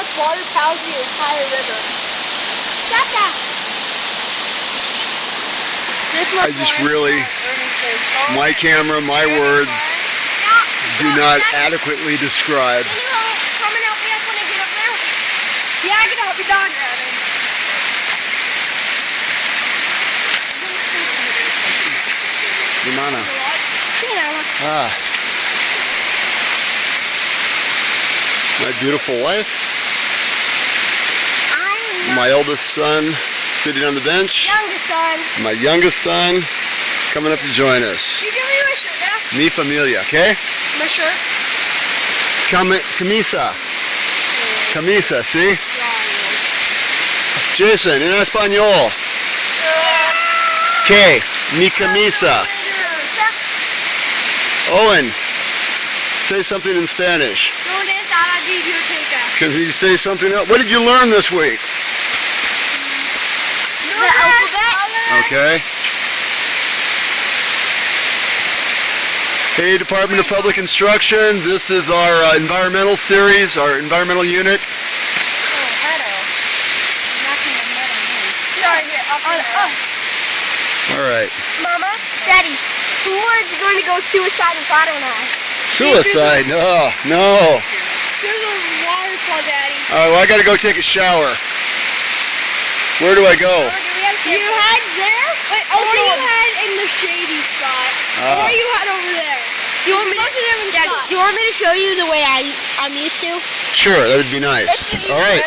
much water powers the entire river? Stop that! I just really, my camera, my words do not adequately describe. Can you come and help me up when I get up there? Yeah, I can help you, dog. Gimana? Yeah. Ah. My beautiful wife, my eldest son sitting on the bench, Youngest son. my youngest son coming up to join us. You give me my shirt, yeah? Mi familia, okay? My shirt? Camisa. Camisa, ¿sí? Jason, en español. ¿Qué? Mi camisa. Owen, say something in Spanish. Can you say something else? What did you learn this week? The alphabet. Okay. Hey, Department of Public Instruction, this is our environmental series, our environmental unit. All right. Mama, Daddy, who was going to go suicide if I don't know? Suicide? No, no. There's a waterfall, Daddy. All right, well, I got to go take a shower. Where do I go? You had there, or you had in the shady spot, or you had over there. Do you want me to? Daddy, do you want me to show you the way I'm used to? Sure, that would be nice. All right.